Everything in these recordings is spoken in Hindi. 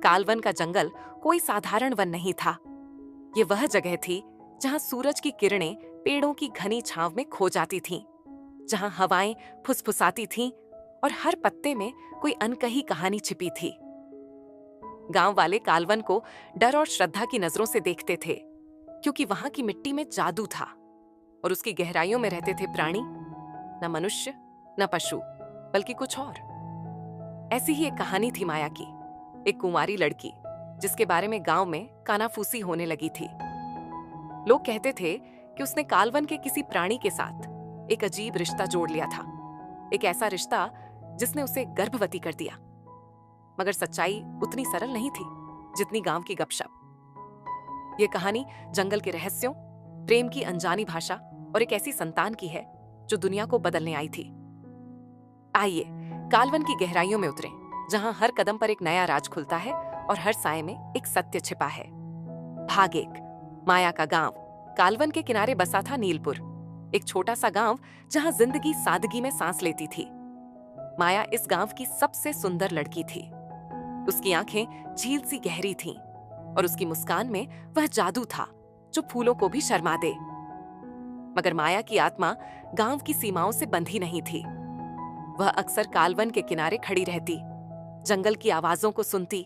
कालवन का जंगल कोई साधारण वन नहीं था। ये वह जगह थी जहां सूरज की किरणें पेड़ों की घनी छांव में खो जाती थीं, जहां हवाएं फुसफुसाती थीं और हर पत्ते में कोई अनकही कहानी छिपी थी। गांव वाले कालवन को डर और श्रद्धा की नजरों से देखते थे, क्योंकि वहां की मिट्टी में जादू था और उसकी गहराइयों में रहते थे प्राणी, न मनुष्य न पशु, बल्कि कुछ और। ऐसी ही एक कहानी थी माया की, एक कुंवारी लड़की जिसके बारे में गांव में कानाफूसी होने लगी थी। लोग कहते थे कि उसने कालवन के किसी प्राणी के साथ एक अजीब रिश्ता जोड़ लिया था, एक ऐसा रिश्ता जिसने उसे गर्भवती कर दिया। मगर सच्चाई उतनी सरल नहीं थी जितनी गांव की गपशप। ये कहानी जंगल के रहस्यों, प्रेम की अनजानी भाषा और एक ऐसी संतान की है जो दुनिया को बदलने आई थी। आइए कालवन की गहराइयों में उतरें, जहां हर कदम पर एक नया राज खुलता है और हर साए में एक सत्य छिपा है। भाग 1, माया का गांव। कालवन के किनारे बसा था नीलपुर, एक छोटा सा गांव जहां जिंदगी सादगी में सांस लेती थी। माया इस गांव की सबसे सुंदर लड़की थी। उसकी आंखें झील सी गहरी थीं और उसकी मुस्कान में वह जादू था जो फूलों को भी शर्मा दे। मगर माया की आत्मा गांव की सीमाओं से बंधी नहीं थी। वह अक्सर कालवन के किनारे खड़ी रहती, जंगल की आवाजों को सुनती,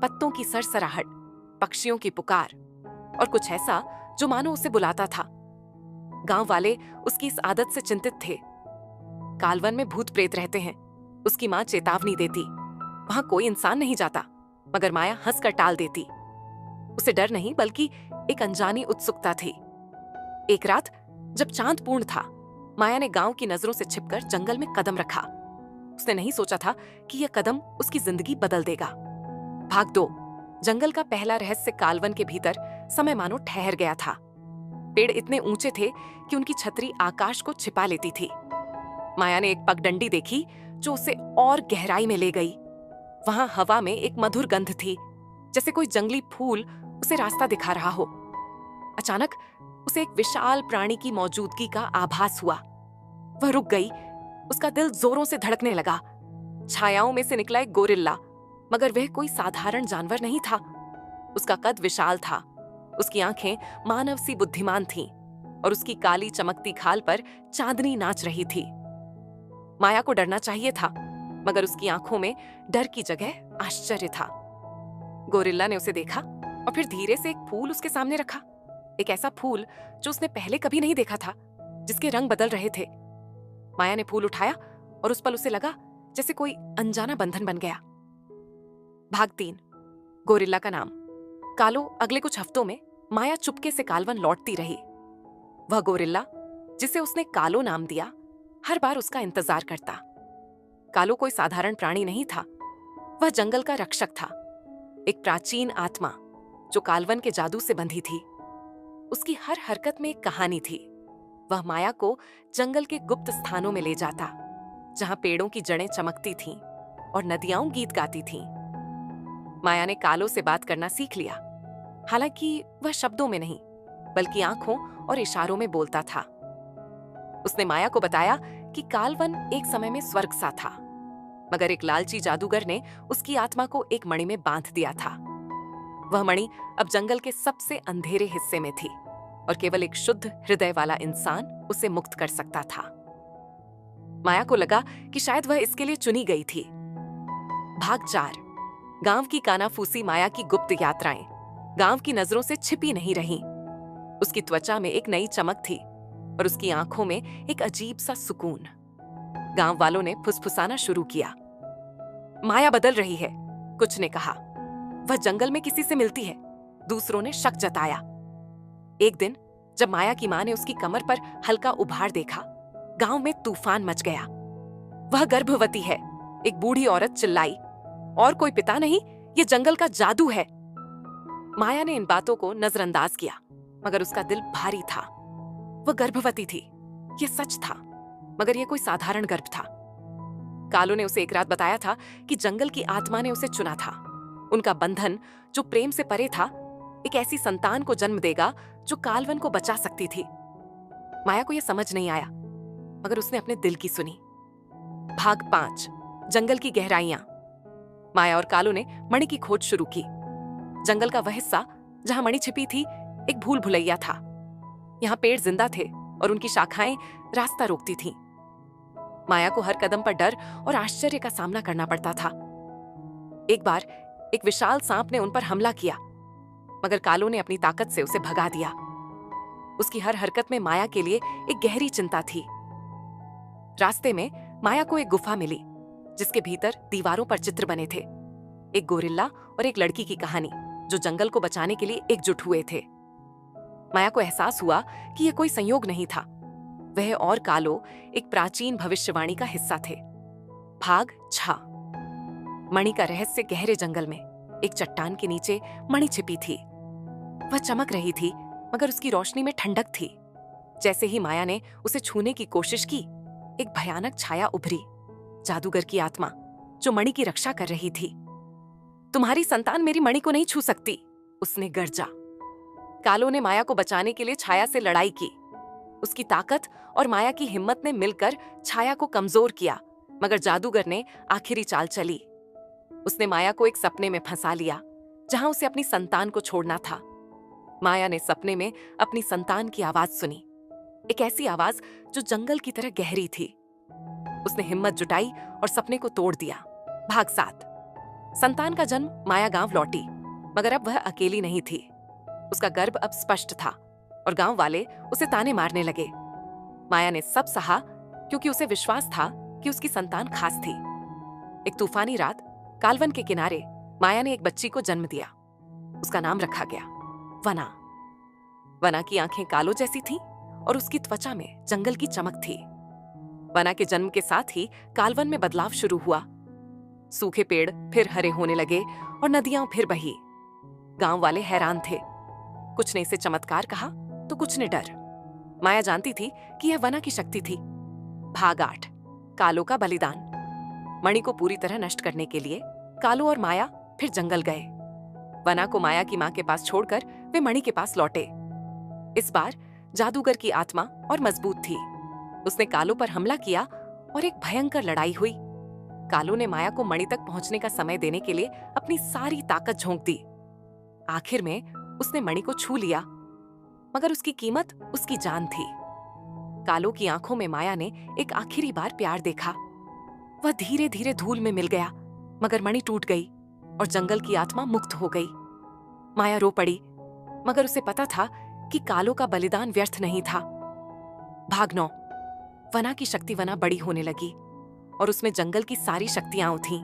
पत्तों की सरसराहट, पक्षियों की पुकार और कुछ ऐसा जो मानो उसे बुलाता था। गांव वाले उसकी इस आदत से चिंतित थे। कालवन में भूत प्रेत रहते हैं, उसकी मां चेतावनी देती। वहां कोई इंसान नहीं जाता, मगर माया हंसकर टाल देती। उसे डर नहीं बल्कि एक अनजानी उत्सुकता थी। एक रात जब चांद पूर्ण था, माया ने गांव की नजरों से छिपकर जंगल में कदम रखा। उसने नहीं सोचा था कि यह कदम उसकी जिंदगी बदल देगा। भाग 2, जंगल का पहला रहस्य। कालवन के भीतर समय मानो ठहर गया था। पेड़ इतने ऊंचे थे कि उनकी छतरी आकाश को छिपा लेती थी। माया ने एक पगडंडी देखी जो उसे और गहराई में ले गई। वहां हवा में एक मधुर गंध थी, जैसे कोई जंगली फूल उसे रास्ता दिखा रहा हो। अचानक उसे एक विशाल प्राणी की मौजूदगी का आभास हुआ। वह रुक गई, उसका दिल जोरों से धड़कने लगा। छायाओं में से निकला एक गोरिल्ला, मगर वह कोई साधारण जानवर नहीं था। उसका कद विशाल था, उसकी आंखें मानव सी बुद्धिमान थीं और उसकी काली चमकती खाल पर चांदनी नाच रही थी। माया को डरना चाहिए था, मगर उसकी आंखों में डर की जगह आश्चर्य था। गोरिल्ला ने उसे देखा और फिर धीरे से एक फूल उसके सामने रखा, एक ऐसा फूल जो उसने पहले कभी नहीं देखा था, जिसके रंग बदल रहे थे। माया ने फूल उठाया और उस पल उसे लगा जैसे कोई अनजाना बंधन बन गया। भाग 3, गोरिल्ला का नाम। कालो अगले कुछ हफ्तों में माया चुपके से कालवन लौटती रही। वह गोरिल्ला, जिसे उसने कालो नाम दिया, हर बार उसका इंतजार करता। कालो कोई साधारण प्राणी नहीं था, वह जंगल का रक्षक था, एक प्राचीन आत्मा जो कालवन के जादू से बंधी थी। उसकी हर हरकत में एक कहानी थी। वह माया को जंगल के गुप्त स्थानों में ले जाता, जहां पेड़ों की जड़ें चमकती थीं और नदियां गीत गाती थीं। माया ने कालो से बात करना सीख लिया, हालांकि वह शब्दों में नहीं बल्कि आंखों और इशारों में बोलता था। उसने माया को बताया कि कालवन एक समय में स्वर्ग सा था, मगर एक लालची जादूगर ने उसकी आत्मा को एक मणि में बांध दिया था। वह मणि अब जंगल के सबसे अंधेरे हिस्से में थी और केवल एक शुद्ध हृदय वाला इंसान उसे मुक्त कर सकता था। माया को लगा कि शायद वह इसके लिए चुनी गई थी। भाग 4, गांव की कानाफूसी। माया की गुप्त यात्राएं गांव की नजरों से छिपी नहीं रहीं। उसकी त्वचा में एक नई चमक थी और उसकी आंखों में एक अजीब सा सुकून। गांव वालों ने फुसफुसाना शुरू किया। माया बदल रही है, कुछ ने कहा। वह जंगल में किसी से मिलती है, दूसरों ने शक जताया। एक दिन जब माया की मां ने उसकी कमर पर हल्का उभार देखा, गांव में तूफान मच गया। वह गर्भवती है, एक बूढ़ी औरत चिल्लाई। और कोई पिता नहीं, ये जंगल का जादू है। माया ने इन बातों को नजरअंदाज किया, मगर उसका दिल भारी था। वह गर्भवती थी, यह सच था, मगर यह कोई साधारण गर्भ था। कालो ने उसे एक रात बताया था कि जंगल की आत्मा ने उसे चुना था। उनका बंधन जो प्रेम से परे था, एक ऐसी संतान को जन्म देगा जो कालवन को बचा सकती थी। माया को यह समझ नहीं आया, मगर उसने अपने दिल की सुनी। भाग 5, जंगल की गहराइयां। माया और कालो ने मणि की खोज शुरू की। जंगल का वह हिस्सा जहां मणि छिपी थी एक भूल भुलैया था। यहाँ पेड़ जिंदा थे और उनकी शाखाएं रास्ता रोकती थीं। माया को हर कदम पर डर और आश्चर्य का सामना करना पड़ता था। एक बार एक विशाल सांप ने उन पर हमला किया, मगर कालो ने अपनी ताकत से उसे भगा दिया। उसकी हर हरकत में माया के लिए एक गहरी चिंता थी। रास्ते में माया को एक गुफा मिली जिसके भीतर दीवारों पर चित्र बने थे, एक गोरिल्ला और एक लड़की की कहानी जो जंगल को बचाने के लिए एकजुट हुए थे। माया को एहसास हुआ कि यह कोई संयोग नहीं था। वह और कालो एक प्राचीन भविष्यवाणी का हिस्सा थे। भाग 6। मणि का रहस्य। गहरे जंगल में एक चट्टान के नीचे मणि छिपी थी। वह चमक रही थी, मगर उसकी रोशनी में ठंडक थी। जैसे ही माया ने उसे छूने की कोशिश की, एक भयानक छाया उभरी, जादूगर की आत्मा जो मणि की रक्षा कर रही थी। तुम्हारी संतान मेरी मणि को नहीं छू सकती, उसने गर्जा। कालो ने माया को बचाने के लिए छाया से लड़ाई की। उसकी ताकत और माया की हिम्मत ने मिलकर छाया को कमजोर किया, मगर जादूगर ने आखिरी चाल चली। उसने माया को एक सपने में फंसा लिया जहां उसे अपनी संतान को छोड़ना था। माया ने सपने में अपनी संतान की आवाज सुनी, एक ऐसी आवाज जो जंगल की तरह गहरी थी। उसने हिम्मत जुटाई और सपने को तोड़ दिया। भाग 7। संतान का जन्म। माया गांव लौटी, मगर अब वह अकेली नहीं थी। उसका गर्भ अब स्पष्ट था और गांव वाले उसे ताने मारने लगे। माया ने सब सहा क्योंकि उसे विश्वास था कि उसकी संतान खास थी। एक तूफानी रात कालवन के किनारे माया ने एक बच्ची को जन्म दिया। उसका नाम रखा गया वना। वना की आंखें कालो जैसी थीं और उसकी त्वचा में जंगल की चमक थी। वना के जन्म के साथ ही कालवन में बदलाव शुरू हुआ। सूखे पेड़ फिर हरे होने लगे और नदियां फिर बही। गांव वाले हैरान थे। कुछ ने इसे चमत्कार कहा तो कुछ ने डर। माया जानती थी कि यह वना की शक्ति थी। भाग 8। कालो का बलिदान। मणि को पूरी तरह नष्ट करने के लिए कालो और माया फिर जंगल गए। वना को माया की मां के पास छोड़कर वे मणि के पास लौटे। इस बार जादूगर की आत्मा और मजबूत थी। उसने कालो पर हमला किया और एक भयंकर लड़ाई हुई। कालो ने माया को मणि तक पहुंचने का समय देने के लिए अपनी सारी ताकत झोंक दी। आखिर में उसने मणि को छू लिया, मगर उसकी कीमत उसकी जान थी। कालो की आंखों में माया ने एक आखिरी बार प्यार देखा। वह धीरे धीरे धूल में मिल गया, मगर मणि टूट गई और जंगल की आत्मा मुक्त हो गई। माया रो पड़ी, मगर उसे पता था कि कालो का बलिदान व्यर्थ नहीं था। भाग 9। वना की शक्ति। वना बड़ी होने लगी और उसमें जंगल की सारी शक्तियां उठीं।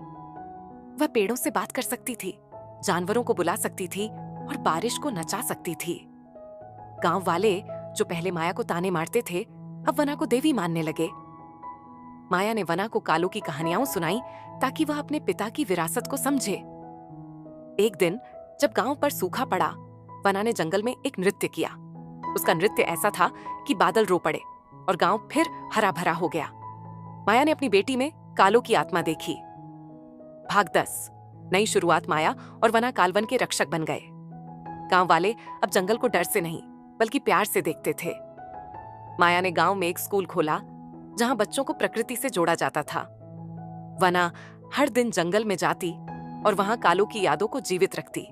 वह पेड़ों से बात कर सकती थी, जानवरों को बुला सकती थी और बारिश को नचा सकती थी। गांव वाले जो पहले माया को ताने मारते थे, अब वना को देवी मानने लगे। माया ने वना को कालो की कहानियां सुनाई ताकि वह अपने पिता की विरासत को समझे। एक दिन जब गांव पर सूखा पड़ा, वना ने जंगल में एक नृत्य किया। उसका नृत्य ऐसा था कि बादल रो पड़े और गांव फिर हरा भरा हो गया। माया ने अपनी बेटी में कालो की आत्मा देखी। भाग 10। नई शुरुआत। माया और वना कालवन के रक्षक बन गए। गांव वाले अब जंगल को डर से नहीं बल्कि प्यार से देखते थे। माया ने गांव में एक स्कूल खोला जहां बच्चों को प्रकृति से जोड़ा जाता था। वना हर दिन जंगल में जाती और वहां कालो की यादों को जीवित रखती।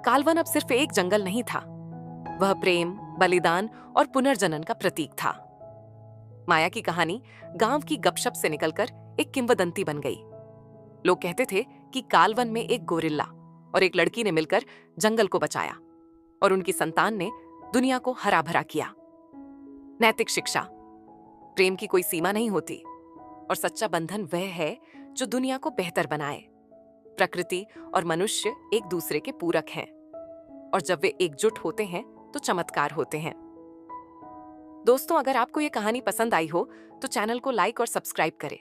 कालवन अब सिर्फ एक जंगल नहीं था, वह प्रेम, बलिदान और पुनर्जनन का प्रतीक था। माया की कहानी गांव की गपशप से निकलकर एक किंवदंती बन गई। लोग कहते थे कि कालवन में एक गोरिल्ला और एक लड़की ने मिलकर जंगल को बचाया और उनकी संतान ने दुनिया को हरा भरा किया। नैतिक शिक्षा। प्रेम की कोई सीमा नहीं होती और सच्चा बंधन वह है जो दुनिया को बेहतर बनाए। प्रकृति और मनुष्य एक दूसरे के पूरक हैं और जब वे एकजुट होते हैं तो चमत्कार होते हैं। दोस्तों, अगर आपको ये कहानी पसंद आई हो तो चैनल को लाइक और सब्सक्राइब करें।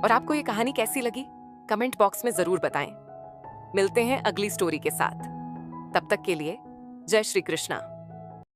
और आपको ये कहानी कैसी लगी कमेंट बॉक्स में जरूर बताएं। मिलते हैं अगली स्टोरी के साथ। तब तक के लिए जय श्री कृष्णा।